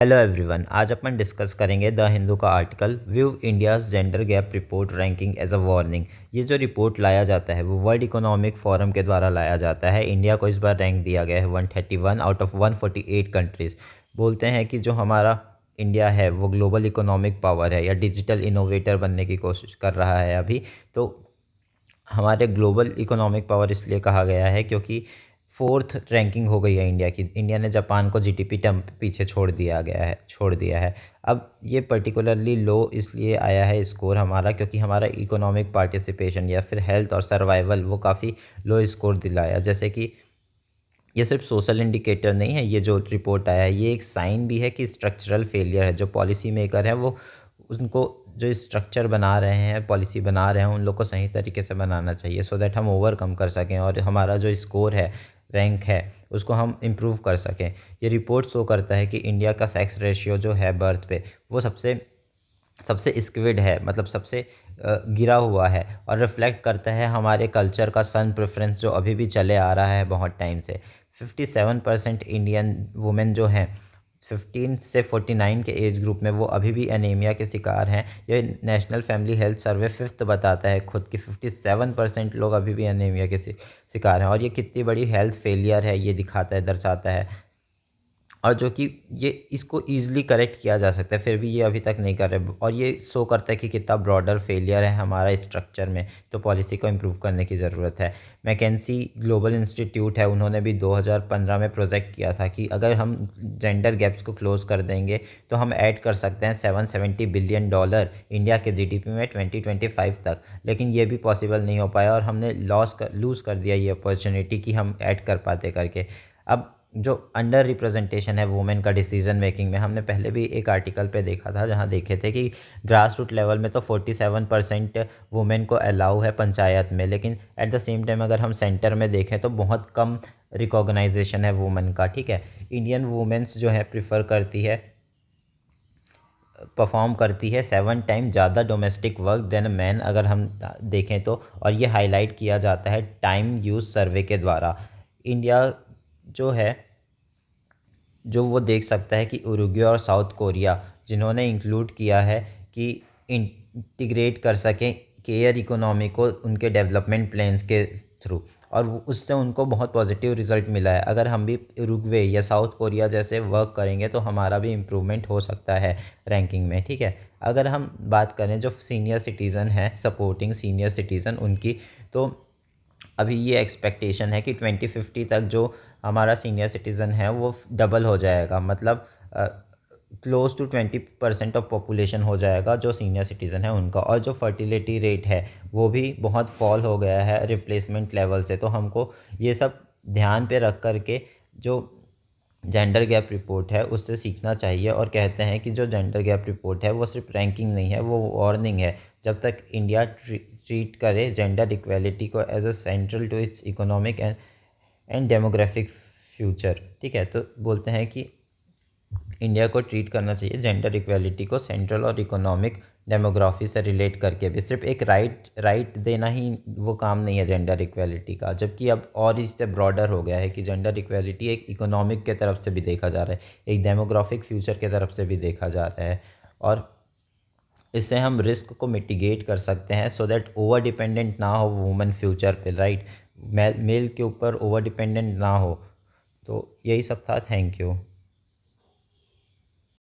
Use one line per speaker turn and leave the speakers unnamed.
Hello everyone, आज अपन discuss करेंगे द हिंदू का article view India's gender gap report ranking as a warning. ये जो रिपोर्ट लाया जाता है वो वर्ल्ड इकोनॉमिक फोरम के द्वारा लाया जाता है। इंडिया को इस बार रैंक दिया गया है 131 आउट ऑफ 148 कंट्रीज़। बोलते हैं कि जो हमारा इंडिया है वो ग्लोबल इकोनॉमिक पावर है या डिजिटल इनोवेटर बनने की कोशिश कर रहा है अभी। तो हमारे ग्लोबल इकोनॉमिक पावर इसलिए कहा गया है क्योंकि फोर्थ रैंकिंग हो गई है इंडिया की। इंडिया ने जापान को जीडीपी टर्म पे पीछे छोड़ दिया है। अब ये पर्टिकुलरली लो इसलिए आया है स्कोर हमारा क्योंकि हमारा इकोनॉमिक पार्टिसिपेशन या फिर हेल्थ और सर्वाइवल वो काफ़ी लो स्कोर दिलाया। जैसे कि ये सिर्फ सोशल इंडिकेटर नहीं है, ये जो रिपोर्ट आया है ये एक साइन भी है कि स्ट्रक्चरल फेलियर है। जो पॉलिसी मेकर है वो उनको जो स्ट्रक्चर बना रहे हैं, पॉलिसी बना रहे हैं, उन लोग को सही तरीके से बनाना चाहिए सो दैट हम ओवरकम कर सकें और हमारा जो स्कोर है, रैंक है, उसको हम इम्प्रूव कर सकें। ये रिपोर्ट शो करता है कि इंडिया का सेक्स रेशियो जो है बर्थ पे वो सबसे सबसे स्क्विड है, मतलब सबसे गिरा हुआ है और रिफ्लेक्ट करता है हमारे कल्चर का सन प्रेफरेंस जो अभी भी चले आ रहा है बहुत टाइम से। 57% इंडियन वुमेन जो हैं 15 से 49 के एज ग्रुप में वो अभी भी एनीमिया के शिकार हैं। ये national family health survey fifth बताता है खुद कि 57% लोग अभी भी एनीमिया के शिकार हैं। और ये कितनी बड़ी हेल्थ फेलियर है ये दिखाता है, दर्शाता है। और जो कि ये इसको ईज़िली करेक्ट किया जा सकता है, फिर भी ये अभी तक नहीं कर रहे। और ये शो करता है कि कितना ब्रॉडर फेलियर है हमारा स्ट्रक्चर में, तो पॉलिसी को इम्प्रूव करने की ज़रूरत है। मैकेंसी ग्लोबल इंस्टीट्यूट है, उन्होंने भी 2015 में प्रोजेक्ट किया था कि अगर हम जेंडर गैप्स को क्लोज़ कर देंगे तो हम ऐड कर सकते हैं $770 बिलियन इंडिया के जीडीपी में 2025 तक। लेकिन ये भी पॉसिबल नहीं हो पाया और हमने लूज़ कर दिया ये अपॉर्चुनिटी कि हम ऐड कर पाते करके। अब जो अंडर रिप्रेजेंटेशन है वुमेन का डिसीजन मेकिंग में, हमने पहले भी एक आर्टिकल पे देखा था जहाँ देखे थे कि ग्रास रूट लेवल में तो 47% वुमेन को अलाउ है पंचायत में, लेकिन एट द सेम टाइम अगर हम सेंटर में देखें तो बहुत कम रिकॉग्नाइजेशन है वुमेन का। ठीक है, इंडियन वुमेन्स जो है प्रिफर करती है, परफॉर्म करती है 7 टाइम ज़्यादा डोमेस्टिक वर्क देन मैन अगर हम देखें तो। और ये हाईलाइट किया जाता है टाइम यूज़ सर्वे के द्वारा। इंडिया जो है जो वो देख सकता है कि उरुग्वे और साउथ कोरिया जिन्होंने इंक्लूड किया है कि इंटीग्रेट कर सकें केयर इकोनॉमी को उनके डेवलपमेंट प्लान्स के थ्रू, और उससे उनको बहुत पॉजिटिव रिजल्ट मिला है। अगर हम भी उरुग्वे या साउथ कोरिया जैसे वर्क करेंगे तो हमारा भी इम्प्रूवमेंट हो सकता है रैंकिंग में। ठीक है, अगर हम बात करें जो सीनियर सिटीज़न हैं, सपोर्टिंग सीनियर सिटीज़न उनकी, तो अभी ये एक्सपेक्टेशन है कि 2050 तक जो हमारा सीनियर सिटीज़न है वो डबल हो जाएगा, मतलब क्लोज टू 20% ऑफ पॉपुलेशन हो जाएगा जो सीनियर सिटीज़न है उनका। और जो फर्टिलिटी रेट है वो भी बहुत फॉल हो गया है रिप्लेसमेंट लेवल से। तो हमको ये सब ध्यान पे रख कर के जो जेंडर गैप रिपोर्ट है उससे सीखना चाहिए। और कहते हैं कि जो जेंडर गैप रिपोर्ट है वो सिर्फ रैंकिंग नहीं है, वो वार्निंग है। जब तक इंडिया ट्रीट करे जेंडर इक्वेलिटी को as a central to its economic and demographic future. ठीक है, तो बोलते हैं कि इंडिया को ट्रीट करना चाहिए जेंडर इक्वेलिटी को सेंट्रल और इकोनॉमिक डेमोग्राफी से रिलेट करके भी। सिर्फ एक राइट देना ही वो काम नहीं है जेंडर इक्वेलिटी का, जबकि अब और इससे ब्रॉडर हो गया है कि जेंडर इक्वेलिटी एक इकोनॉमिक के तरफ से भी देखा जा रहा है, एक डेमोग्राफिक फ्यूचर के तरफ से भी देखा जा रहा है। और इससे हम रिस्क को मिटिगेट कर सकते हैं सो दैट ओवर डिपेंडेंट ना हो वुमेन फ्यूचर पे, राइट, मेल के ऊपर ओवर डिपेंडेंट ना हो। तो यही सब था, थैंक यू।